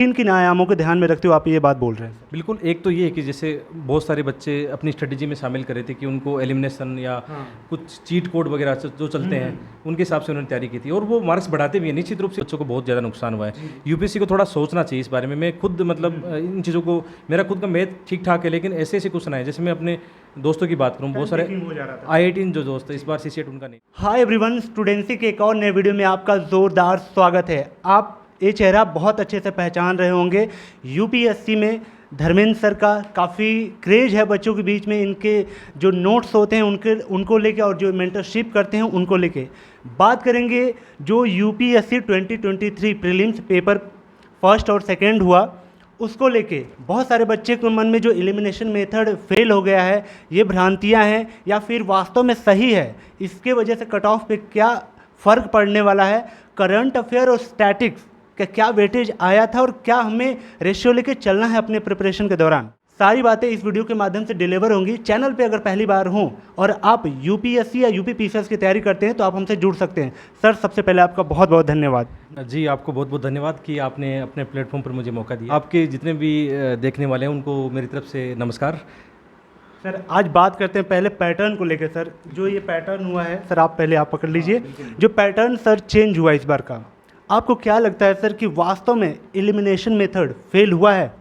किन किन आयामों को ध्यान में रखते हुए आप ये बात बोल रहे हैं? बिल्कुल, एक तो ये है कि जैसे बहुत सारे बच्चे अपनी स्ट्रेटजी में शामिल कर रहे थे कि उनको एलिमिनेशन या कुछ चीट कोड वगैरह जो चलते हैं उनके हिसाब से उन्होंने तैयारी की थी और वो मार्क्स बढ़ाते भी हैं। निश्चित रूप से बच्चों को बहुत ज़्यादा नुकसान हुआ है। यूपीएससी को थोड़ा सोचना चाहिए इस बारे में। मैं खुद मतलब इन चीज़ों को, मेरा खुद का मैथ ठीक ठाक है, लेकिन ऐसे ऐसे क्वेश्चन आए, जैसे मैं अपने दोस्तों की बात करूँ, बहुत सारे IIT जो दोस्त है, इस बार सीसेट उनका नहीं। हाय एवरीवन, स्टूडेंसी के एक और नए वीडियो में आपका ज़ोरदार स्वागत है। आप ये चेहरा बहुत अच्छे से पहचान रहे होंगे। यूपीएससी में धर्मेंद्र सर का काफ़ी क्रेज है बच्चों के बीच में। इनके जो नोट्स होते हैं उनको लेके और जो मेंटरशिप करते हैं उनको लेके बात करेंगे। जो यूपीएससी 2023 प्रीलिम्स पेपर फर्स्ट और सेकंड हुआ, उसको लेके बहुत सारे बच्चे के मन में जो एलिमिनेशन मेथड फेल हो गया है, ये भ्रांतियां हैं या फिर वास्तव में सही है, इसके वजह से कट ऑफ पे क्या फ़र्क पड़ने वाला है, करंट अफेयर और स्टैटिक्स का क्या वेटेज आया था और क्या हमें रेशियो लेके चलना है अपने प्रिपरेशन के दौरान, सारी बातें इस वीडियो के माध्यम से डिलीवर होंगी। चैनल पे अगर पहली बार हों और आप यूपीएससी या यूपी पीसीएस की तैयारी करते हैं तो आप हमसे जुड़ सकते हैं। सर, सबसे पहले आपका बहुत बहुत धन्यवाद। जी, आपको बहुत बहुत धन्यवाद कि आपने अपने प्लेटफॉर्म पर मुझे मौका दिया। आपके जितने भी देखने वाले हैं उनको मेरी तरफ से नमस्कार। सर, आज बात करते हैं पहले पैटर्न को लेकर। सर, जो ये पैटर्न हुआ है, सर आप पहले आप पकड़ लीजिए। जो पैटर्न सर चेंज हुआ इस बार का, आपको क्या लगता है सर कि वास्तव में एलिमिनेशन मेथड फेल हुआ है?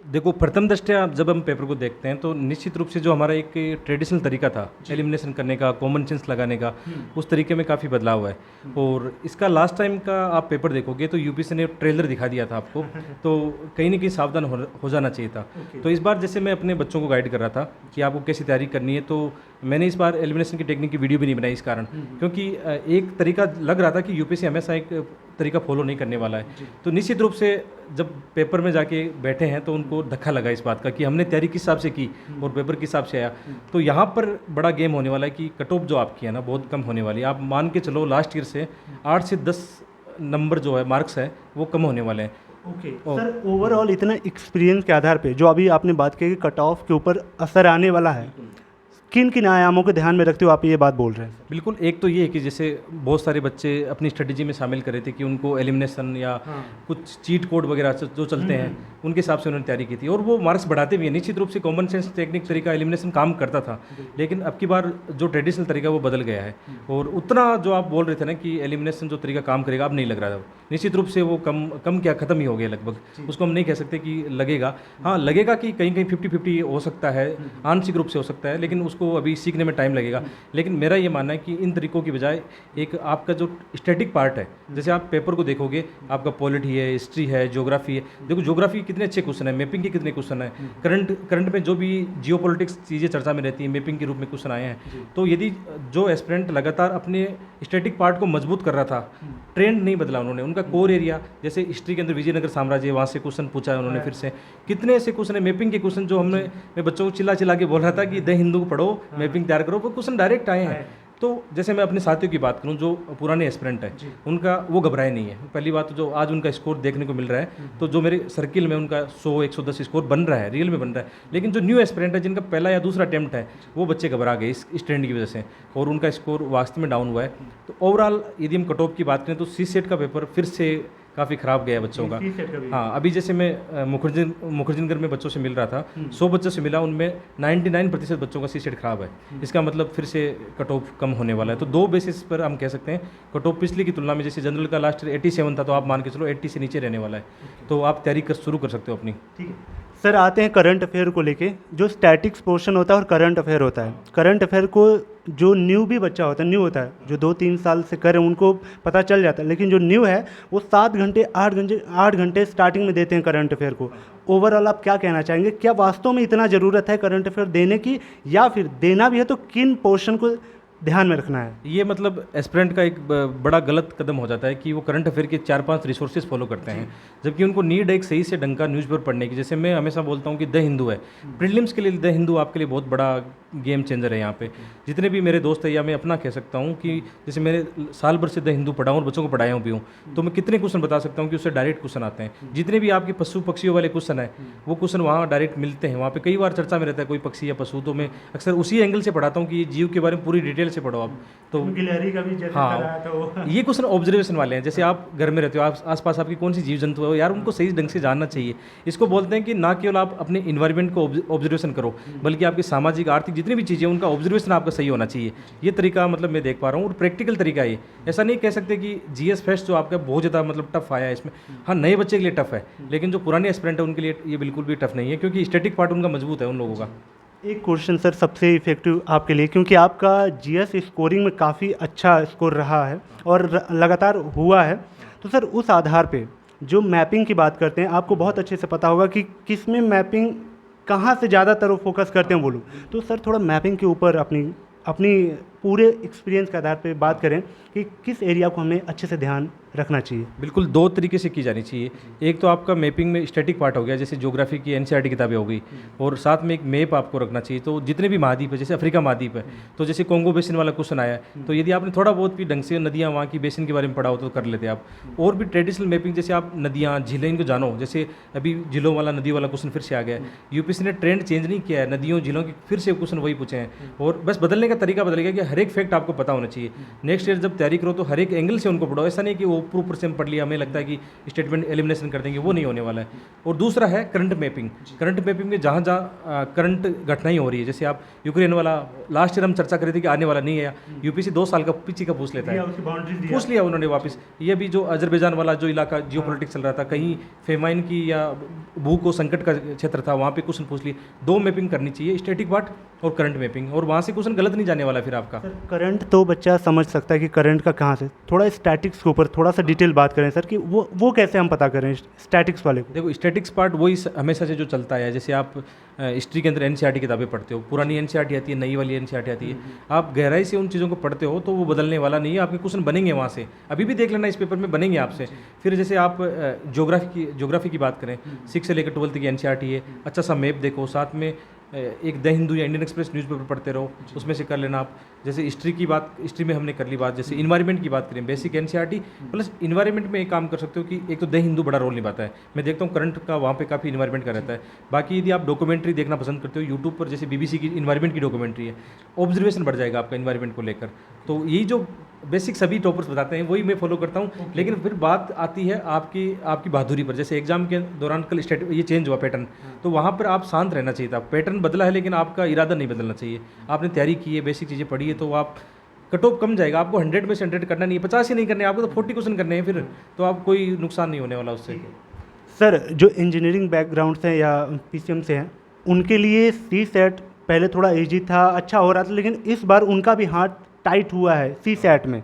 देखो, प्रथम दृष्टया जब हम पेपर को देखते हैं तो निश्चित रूप से जो हमारा एक ट्रेडिशनल तरीका था एलिमिनेशन करने का, कॉमन सेंस लगाने का, उस तरीके में काफ़ी बदलाव हुआ है। और इसका लास्ट टाइम का आप पेपर देखोगे तो यूपीएससी ने ट्रेलर दिखा दिया था आपको, तो कहीं ना कहीं सावधान हो जाना चाहिए था। तो इस बार जैसे मैं अपने बच्चों को गाइड कर रहा था कि आपको कैसी तैयारी करनी है, तो मैंने इस बार एलिमिनेशन की टेक्निक की वीडियो भी नहीं बनाई इस कारण, क्योंकि एक तरीका लग रहा था कि यूपीएससी हमेशा एक तरीका फॉलो नहीं करने वाला है। तो निश्चित रूप से जब पेपर में जाके बैठे हैं तो उनको धक्का लगा इस बात का कि हमने तैयारी किस हिसाब से की और पेपर किस हिसाब से आया। तो यहाँ पर बड़ा गेम होने वाला है कि कट ऑफ जो आपकी है ना बहुत कम होने वाली है। आप मान के चलो लास्ट ईयर से 8 से 10 नंबर जो है, मार्क्स है, वो कम होने वाले हैं। ओके सर, ओवरऑल इतना एक्सपीरियंस के आधार पे जो अभी आपने बात की कि कट ऑफ के ऊपर असर आने वाला है, किन किन आयामों को ध्यान में रखते हुए आप ये बात बोल रहे हैं? बिल्कुल, एक तो ये है कि जैसे बहुत सारे बच्चे अपनी स्ट्रेटजी में शामिल कर रहे थे कि उनको एलिमिनेशन या कुछ चीट कोड वगैरह जो चलते हैं उनके हिसाब से उन्होंने तैयारी की थी और वो मार्क्स बढ़ाते भी हैं। निश्चित रूप से कॉमन सेंस टेक्निक तरीका एलिमिनेशन काम करता था, लेकिन अब की बार जो ट्रेडिशनल तरीका वो बदल गया है और उतना जो आप बोल रहे थे ना कि एलिमिनेशन जो तरीका काम करेगा, अब नहीं लग रहा था। निश्चित रूप से वो कम क्या ख़त्म ही हो गया लगभग। उसको हम नहीं कह सकते कि लगेगा, हाँ लगेगा कि कहीं कहीं 50-50 हो सकता है, आंशिक रूप से हो सकता है, लेकिन उसको अभी सीखने में टाइम लगेगा। लेकिन मेरा ये मानना है कि इन तरीकों की बजाय एक आपका जो स्टैटिक पार्ट है, जैसे आप पेपर को देखोगे, आपका पॉलिटी है, हिस्ट्री है, ज्योग्राफी है। देखो ज्योग्राफी कितने अच्छे क्वेश्चन है, मैपिंग के कितने क्वेश्चन है, करंट में जो भी जियोपॉलिटिक्स चीज़ें चर्चा में रहती है, मैपिंग के रूप में क्वेश्चन आए हैं। तो यदि जो एस्पिरेंट लगातार अपने स्टैटिक पार्ट को मजबूत कर रहा था, ट्रेंड नहीं बदला उन्होंने, उनका कोर एरिया जैसे हिस्ट्री के अंदर विजयनगर साम्राज्य, वहाँ से क्वेश्चन पूछा है उन्होंने, फिर से कितने ऐसे क्वेश्चन है, मैपिंग के क्वेश्चन जो मैं बच्चों को चिल्ला चिल्ला के बोल रहा था कि द हिंदू को पढ़ो, मैपिंग तैयार करो, वो क्वेश्चन डायरेक्ट आए हैं। तो जैसे मैं अपने साथियों की बात करूं जो पुराने एस्पिरेंट है, उनका वो घबराए नहीं है। पहली बात तो जो आज उनका स्कोर देखने को मिल रहा है, तो जो मेरे सर्किल में उनका 100-110 स्कोर बन रहा है, रियल में बन रहा है। लेकिन जो न्यू एस्पिरेंट है, जिनका पहला या दूसरा अटेम्प्ट है, वो बच्चे घबरा गए इस ट्रेंड की वजह से और उनका स्कोर वास्तव में डाउन हुआ है। तो ओवरऑल यदि हम कट ऑफ की बात करें तो सीसेट का पेपर फिर से काफ़ी ख़राब गया बच्चों का। हाँ, अभी जैसे मैं मुखर्जीनगर में बच्चों से मिल रहा था, 100 बच्चों से मिला, उनमें 99% बच्चों का सीसेट ख़राब है। इसका मतलब फिर से कट ऑफ कम होने वाला है। तो दो बेसिस पर हम कह सकते हैं कट ऑफ पिछले की तुलना में, जैसे जनरल का लास्ट ईयर 87 था, तो आप मान के चलो 80 से नीचे रहने वाला है। तो आप तैयारी शुरू कर सकते हो अपनी। ठीक है सर, आते हैं करंट अफेयर को लेके। जो स्टैटिक्स पोर्शन होता है और करंट अफेयर होता है, करंट अफेयर को जो न्यू भी बच्चा होता है, न्यू होता है, जो 2-3 साल से करें उनको पता चल जाता है, लेकिन जो न्यू है वो 7 घंटे 8 घंटे स्टार्टिंग में देते हैं करंट अफेयर को। ओवरऑल आप क्या कहना चाहेंगे, क्या वास्तव में इतना ज़रूरत है करंट अफेयर देने की, या फिर देना भी है तो किन पोर्शन को ध्यान में रखना है? ये मतलब एस्पिरेंट का एक बड़ा गलत कदम हो जाता है कि वो करंट अफेयर के 4-5 रिसोर्सेज फॉलो करते हैं, जबकि उनको नीड है एक सही से ढंग का न्यूज़पेपर पढ़ने की। जैसे मैं हमेशा बोलता हूँ कि द हिंदू है, प्रीलिम्स के लिए द हिंदू आपके लिए बहुत बड़ा गेम चेंजर है। यहाँ पे जितने भी मेरे दोस्त हैं, या मैं अपना कह सकता हूँ कि जैसे मेरे साल भर से द हिंदू पढ़ा हूँ और बच्चों को पढ़ाया भी हूँ, तो मैं कितने क्वेश्चन बता सकता हूँ कि उससे डायरेक्ट क्वेश्चन आते हैं। जितने भी आपके पशु पक्षियों वाले क्वेश्चन है, वो क्वेश्चन वहाँ डायरेक्ट मिलते हैं। वहाँ पे कई बार चर्चा में रहता है कोई पक्षी या पशु, तो मैं अक्सर उसी एंगल से पढ़ाता हूँ कि ये जीव के बारे में पूरी डिटेल डिटेल से पढ़ो आप। तो गिलहरी का भी जैसे हाँ, कराया था वो। ये क्वेश्चन ऑब्जर्वेशन वाले हैं। जैसे आप घर में रहते हो, आप आसपास आपकी कौन सी जीव जंतु है यार, उनको सही ढंग से जानना चाहिए। इसको बोलते हैं कि ना केवल आप अपने इन्वायरमेंट को ऑब्जर्वेशन करो, बल्कि आपकी सामाजिक आर्थिक जितनी भी चीज़ें उनका ऑब्जर्वेशन आपका सही होना चाहिए। ये तरीका मतलब मैं देख पा रहा हूँ, और प्रैक्टिकल तरीका है ये। ऐसा नहीं कह सकते कि जीएस फेस्ट जो आपका बहुत ज़्यादा मतलब टफ आया है इसमें। हाँ, नए बच्चे के लिए टफ है, लेकिन जो पुराने एस्पिरेंट है उनके लिए ये बिल्कुल भी टफ नहीं है, क्योंकि स्टैटिक पार्ट उनका मजबूत है उन लोगों का। एक क्वेश्चन सर सबसे इफेक्टिव आपके लिए, क्योंकि आपका जीएस स्कोरिंग में काफ़ी अच्छा स्कोर रहा है और लगातार हुआ है, तो सर उस आधार पे जो मैपिंग की बात करते हैं, आपको बहुत अच्छे से पता होगा कि किस में मैपिंग कहाँ से ज़्यादातर वो फोकस करते हैं वो लोग। तो सर थोड़ा मैपिंग के ऊपर अपनी अपनी पूरे एक्सपीरियंस के आधार पे बात करें कि किस एरिया को हमें अच्छे से ध्यान रखना चाहिए। बिल्कुल 2 तरीके से की जानी चाहिए। एक तो आपका मैपिंग में स्टैटिक पार्ट हो गया, जैसे ज्योग्राफी की एनसीईआरटी किताबें हो गई, और साथ में एक मैप आपको रखना चाहिए। तो जितने भी महाद्वीप है, जैसे अफ्रीका महाद्वीप है, तो जैसे कोंगो बेसिन वाला क्वेश्चन आया है, तो यदि आपने थोड़ा बहुत भी ढंग से नदियाँ वहाँ की बेसिन के बारे में पढ़ा हो तो कर लेते आप। और भी ट्रेडिशनल मैपिंग, जैसे आप नदियाँ झीलें इनको जानो, जैसे अभी झीलों वाला नदी वाला क्वेश्चन फिर से आ गया है। यूपीएससी ने ट्रेंड चेंज नहीं किया है, नदियों झीलों की फिर से क्वेश्चन वही पूछे हैं, और बस बदलने का तरीका बदल गया कि हर एक फैक्ट आपको पता होना चाहिए। नेक्स्ट ईयर जब तैयारी करो तो हर एक एंगल से उनको पढ़ो। ऐसा नहीं कि वो ऊपर से हम पढ़ लिया, हमें लगता है कि स्टेटमेंट एलिमिनेशन कर देंगे, वो नहीं होने वाला है। और दूसरा है करंट मैपिंग। करंट मैपिंग में जहाँ जहाँ करंट घटनाएं हो रही है, जैसे आप यूक्रेन वाला लास्ट ईयर हम चर्चा कर रहे थे कि आने वाला नहीं है, यूपीसी 2 साल का पीछे का पूछ लेता है, पूछ लिया उन्होंने वापस। ये भी जो अजरबैजान वाला जो इलाका जियो पॉलिटिक्स चल रहा था, कहीं फेमाइन की या भूख को संकट का क्षेत्र था, वहाँ पे क्वेश्चन पूछ लिए। 2 मैपिंग करनी चाहिए, स्टैटिक पार्ट और करंट मैपिंग, और वहाँ से क्वेश्चन गलत नहीं जाने वाला फिर आपका। करंट तो बच्चा समझ सकता है कि करंट का कहाँ से, थोड़ा स्टैटिक्स के ऊपर थोड़ा सा डिटेल बात करें सर कि वो कैसे हम पता करें स्टैटिक्स वाले को। देखो स्टैटिक्स पार्ट वही हमेशा से जो चलता है। जैसे आप हिस्ट्री के अंदर एनसीईआरटी किताबें पढ़ते हो, पुरानी एनसीईआरटी आती है, नई वाली एनसीईआरटी आती है, आप गहराई से उन चीज़ों को पढ़ते हो तो वो बदलने वाला नहीं है। आपके क्वेश्चन बनेंगे वहाँ से, अभी भी देख लेना इस पेपर में बनेंगे आपसे। फिर जैसे आप ज्योग्राफी की बात करें, 6 से लेकर 12 की एनसीईआरटी है, अच्छा सा मैप देखो, साथ में एक द हिंदू या इंडियन एक्सप्रेस न्यूज़पेपर पढ़ते रहो, उसमें से कर लेना आप। जैसे हिस्ट्री में हमने कर ली बात, जैसे इन्वायरमेंट की बात करें, बेसिक एनसीईआरटी प्लस इन्वायरमेंट में एक काम कर सकते हो कि एक तो द हिंदू बड़ा रोल निभाता है, मैं देखता हूँ करंट का वहाँ पे काफ़ी इन्वायरमेंट का रहता है। बाकी यदि आप डॉक्यूमेंट्री देखना पसंद करते हो यूट्यूब पर, जैसे बीबीसी की इन्वायरमेंट की डॉक्यूमेंट्री है, ऑब्जर्वेशन बढ़ जाएगा आपका इन्वायरमेंट को लेकर। तो यही जो बेसिक सभी टॉपर्स बताते हैं वही मैं फॉलो करता हूँ। लेकिन फिर बात आती है आपकी बहादुरी पर। जैसे एग्जाम के दौरान कल ये चेंज हुआ पैटर्न, तो वहाँ पर आप शांत रहना चाहिए था। पैटर्न बदला है लेकिन आपका इरादा नहीं बदलना चाहिए। आपने तैयारी की है, बेसिक चीज़ें पढ़ी है, तो आप कट ऑफ कम जाएगा। आपको 100 में से 100 करना नहीं है, 50 ही नहीं करने, आपको तो 40 क्वेश्चन करने हैं फिर, तो आप कोई नुकसान नहीं होने वाला उससे। सर जो इंजीनियरिंग बैकग्राउंड से या पीसीएम से हैं, उनके लिए सी सेट पहले थोड़ा ईजी था, अच्छा हो रहा था, लेकिन इस बार उनका भी हाथ टाइट हुआ है सी सेट में।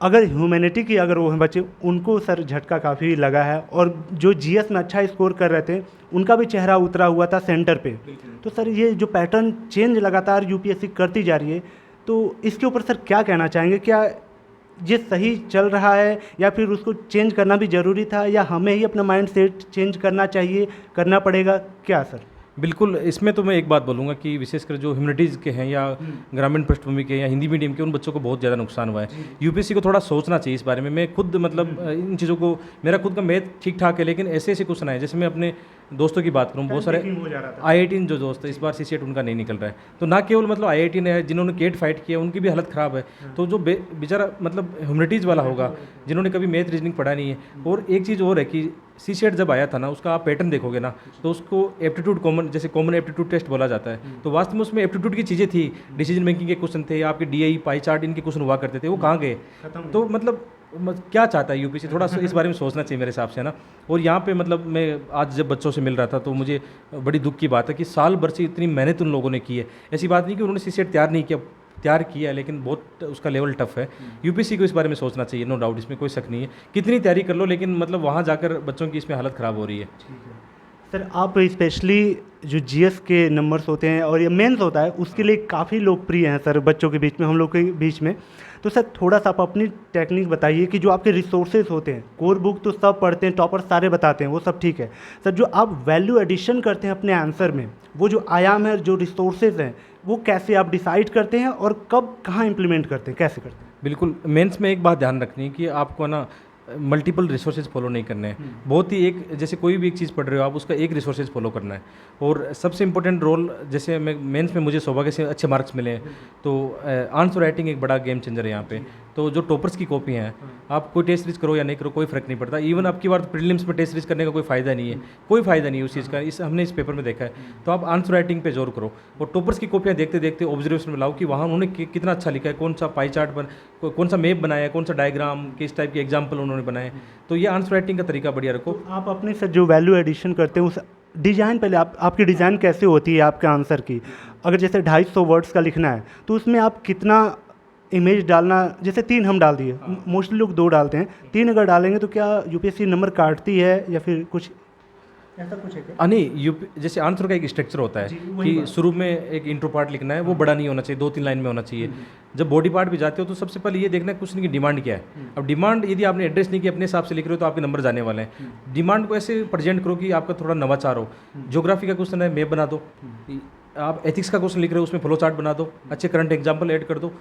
अगर ह्यूमैनिटी की अगर वो हैं बच्चे, उनको सर झटका काफ़ी लगा है, और जो जीएस में अच्छा स्कोर कर रहे थे उनका भी चेहरा उतरा हुआ था सेंटर पे। तो सर ये जो पैटर्न चेंज लगातार यूपीएससी करती जा रही है, तो इसके ऊपर सर क्या कहना चाहेंगे? क्या ये सही चल रहा है या फिर उसको चेंज करना भी ज़रूरी था, या हमें ही अपना माइंड सेट चेंज करना चाहिए, करना पड़ेगा क्या सर? बिल्कुल, इसमें तो मैं एक बात बोलूँगा कि विशेषकर जो ह्यूमैनिटीज़ के हैं या ग्रामीण पृष्ठभूमि के या हिंदी मीडियम के, उन बच्चों को बहुत ज़्यादा नुकसान हुआ है। यूपीएससी को थोड़ा सोचना चाहिए इस बारे में। मैं खुद मतलब इन चीज़ों को, मेरा खुद का मैथ ठीक ठाक है, लेकिन ऐसे ऐसे क्वेश्चन आए, जैसे मैं अपने दोस्तों की बात करूँ, बहुत सारे IIT जो दोस्त है, इस बार CCET उनका नहीं निकल रहा है। तो ना केवल मतलब IIT ने, जिन्होंने केट फाइट किया उनकी भी हालत ख़राब है। तो जो बेचारा मतलब ह्यूमैनिटीज़ वाला होगा, जिन्होंने कभी मैथ रीजनिंग पढ़ा नहीं है। और एक चीज़ और है कि CCET जब आया था ना, उसका आप पैटर्न देखोगे ना, तो उसको एप्टीट्यूड कॉमन, जैसे कॉमन एप्टीट्यूड टेस्ट बोला जाता है, तो वास्तव में उसमें एप्टीट्यूड की चीज़ें थी, डिसीजन मेकिंग के क्वेश्चन थे, आपके DI पाई चार्ट इनके क्वेश्चन हुआ करते थे, वो कहाँ गए? तो मतलब क्या चाहता है यूपीएससी, थोड़ा इस बारे में सोचना चाहिए मेरे हिसाब से ना। और यहाँ पे मतलब मैं आज जब बच्चों से मिल रहा था तो मुझे बड़ी दुख की बात है कि साल भर से इतनी मेहनत उन लोगों ने की है। ऐसी बात नहीं कि उन्होंने CCET तैयार किया, लेकिन बहुत उसका लेवल टफ है। यूपीएससी को इस बारे में सोचना चाहिए, नो डाउट, इसमें कोई शक नहीं है। कितनी तैयारी कर लो, लेकिन मतलब वहाँ जाकर बच्चों की इसमें हालत ख़राब हो रही है। सर आप स्पेशली जो जीएस के नंबर्स होते हैं और ये मेंस होता है, उसके लिए काफ़ी लोकप्रिय हैं सर बच्चों के बीच में, हम लोग के बीच में। तो सर थोड़ा सा आप अपनी टेक्निक बताइए कि जो आपके रिसोर्सेज होते हैं, कोर बुक तो सब पढ़ते हैं, टॉपर सारे बताते हैं, वो सब ठीक है सर, जो आप वैल्यू एडिशन करते हैं अपने आंसर में, वो जो आयाम है, जो रिसोर्सेज हैं, वो कैसे आप डिसाइड करते हैं और कब कहाँ इम्प्लीमेंट करते हैं, कैसे करते हैं? बिल्कुल, मेंस में एक बात ध्यान रखनी है कि आपको ना मल्टीपल रिसोर्सेज फॉलो नहीं करने हैं, बहुत ही एक जैसे कोई भी एक चीज़ पढ़ रहे हो आप उसका एक रिसोर्सेज फॉलो करना है। और सबसे इंपॉर्टेंट रोल, जैसे मैं मेंस में मुझे सौभाग्य से अच्छे मार्क्स मिले हैं, तो आंसर राइटिंग एक बड़ा गेम चेंजर है यहाँ पे। तो जो टॉपर्स की कॉपी हैं, आप कोई टेस्ट सीरीज करो या नहीं करो कोई फ़र्क नहीं पड़ता। इवन आपकी बार प्रीलिम्स में टेस्ट सीरीज करने का कोई फ़ायदा नहीं है, कोई फ़ायदा नहीं है उस चीज़ का, इस हमने इस पेपर में देखा है। तो आप आंसर राइटिंग पे जोर करो और टॉपर्स की कॉपियाँ देखते देखते ऑब्जर्वेशन में लाओ कि वहाँ उन्होंने कितना अच्छा लिखा है, कौन सा पाई चार्ट कौन सा मैप बनाया है, कौन सा डायग्राम, किस टाइप के एग्जाम्पल उन्होंने बनाए। तो ये आंसर राइटिंग का तरीका बढ़िया रखो। आप अपने से जो वैल्यू एडिशन करते हैं उस डिज़ाइन, पहले आपकी डिज़ाइन कैसे होती है आपके आंसर की? अगर जैसे 250 वर्ड्स का लिखना है तो उसमें आप कितना इमेज डालना, जैसे 3 हम डाल दिए, मोस्टली लोग 2 डालते हैं, 3 अगर डालेंगे तो क्या यूपीएससी नंबर काटती है या फिर कुछ ऐसा कुछ है क्या? नहीं, जैसे आंसर का एक स्ट्रक्चर होता है कि शुरू में एक इंट्रो पार्ट लिखना है, वो बड़ा नहीं होना चाहिए, 2-3 लाइन में होना चाहिए। जब बॉडी पार्ट भी जाते हो तो सबसे पहले ये देखना है क्वेश्चन की डिमांड क्या है। अब डिमांड यदि आपने एड्रेस नहीं किया, अपने हिसाब से लिख रहे हो तो आपके नंबर जाने वाले हैं। डिमांड को ऐसे प्रेजेंट करो कि आपका थोड़ा नवाचार हो। ज्योग्राफी का क्वेश्चन है, मैप बना दो। आप एथिक्स का क्वेश्चन लिख रहे हो, उसमें फ्लो चार्ट बना दो, अच्छे करंट एग्जाम्पल ऐड कर दो।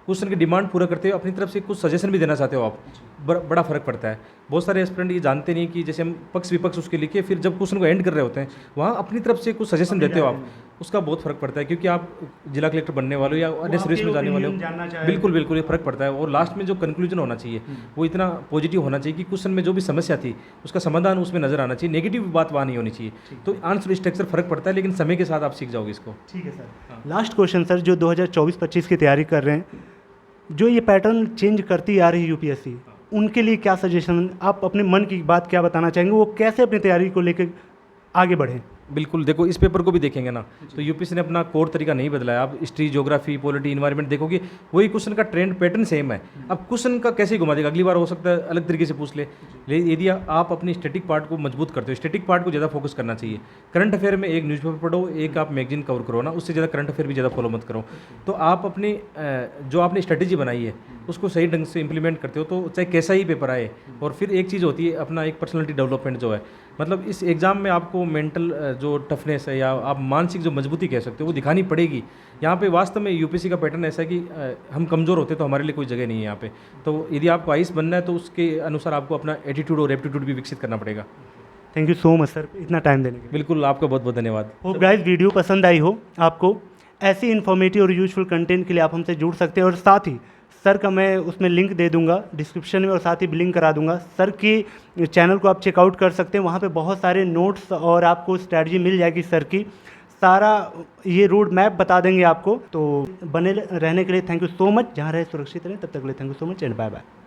क्वेश्चन की डिमांड पूरा करते हो, अपनी तरफ से कुछ सजेशन भी देना चाहते हो आप, बड़ा फर्क पड़ता है। बहुत सारे एस्पिरेंट ये जानते नहीं कि जैसे हम पक्ष विपक्ष उसके लिखे, फिर जब क्वेश्चन को एंड कर रहे होते हैं वहाँ अपनी तरफ से कुछ सजेशन देते हो आप, उसका बहुत फर्क पड़ता है। क्योंकि आप जिला कलेक्टर बनने वाले हो या अन्य सर्विस में जाने वाले हो, बिल्कुल बिल्कुल ये फर्क पड़ता है। और लास्ट में जो कंक्लूजन होना चाहिए वो इतना पॉजिटिव होना चाहिए कि क्वेश्चन में जो भी समस्या थी उसका समाधान उसमें नजर आना चाहिए, नेगेटिव बात वहाँ नहीं होनी चाहिए। तो आंसर स्ट्रक्चर फर्क पड़ता है, लेकिन समय के साथ आप सीख जाओगे इसको। ठीक है सर। लास्ट क्वेश्चन सर, जो 2024-25 की तैयारी कर रहे हैं, जो ये पैटर्न चेंज करती आ रही है यूपीएससी, उनके लिए क्या सजेशन, आप अपने मन की बात क्या बताना चाहेंगे, वो कैसे अपनी तैयारी को लेकर आगे बढ़ें? बिल्कुल, देखो इस पेपर को भी देखेंगे ना तो यूपीएससी ने अपना कोर तरीका नहीं बदला है। आप हिस्ट्री, ज्योग्राफी, पॉलिटी, इन्वायरमेंट देखोगे वही क्वेश्चन का ट्रेंड पैटर्न सेम है। अब क्वेश्चन का कैसे घुमा देगा, अगली बार हो सकता है अलग तरीके से पूछ ले। यदि आप अपनी स्टैटिक पार्ट को मजबूत करते हो, स्टैटिक पार्ट को ज़्यादा फोकस करना चाहिए। करंट अफेयर में एक न्यूज़पेपर पढ़ो, एक आप मैगजीन कवर करो ना, उससे ज़्यादा करंट अफेयर भी ज़्यादा फॉलो मत करो। तो आप अपनी जो आपने स्ट्रेटेजी बनाई है उसको सही ढंग से इंप्लीमेंट करते हो तो चाहे कैसा ही पेपर आए। और फिर एक चीज़ होती है अपना एक पर्सनैलिटी डेवलपमेंट जो है, मतलब इस एग्ज़ाम में आपको मेंटल जो टफनेस है या आप मानसिक जो मजबूती कह सकते हो वो दिखानी पड़ेगी। यहाँ पे वास्तव में यूपीएससी का पैटर्न ऐसा है कि हम कमज़ोर होते तो हमारे लिए कोई जगह नहीं है यहाँ पे। तो यदि आपको आईएएस बनना है तो उसके अनुसार आपको अपना एटीट्यूड और एप्टीट्यूड भी विकसित करना पड़ेगा। Thank you so much sir, इतना टाइम देने के लिए। बिल्कुल, आपका बहुत बहुत धन्यवाद। होप गाइस वीडियो पसंद आई हो आपको। ऐसी इन्फॉर्मेटिव और यूजफुल कंटेंट के लिए आप हमसे जुड़ सकते हैं, और साथ ही सर का मैं उसमें लिंक दे दूंगा डिस्क्रिप्शन में, और साथ ही लिंक करा दूंगा। सर की चैनल को आप चेकआउट कर सकते हैं, वहाँ पे बहुत सारे नोट्स और आपको स्ट्रैटेजी मिल जाएगी सर की। सारा ये रोड मैप बता देंगे आपको। तो बने रहने के लिए थैंक यू सो मच। जहाँ रहे सुरक्षित रहें, तब तक के लिए thank you so much and bye bye.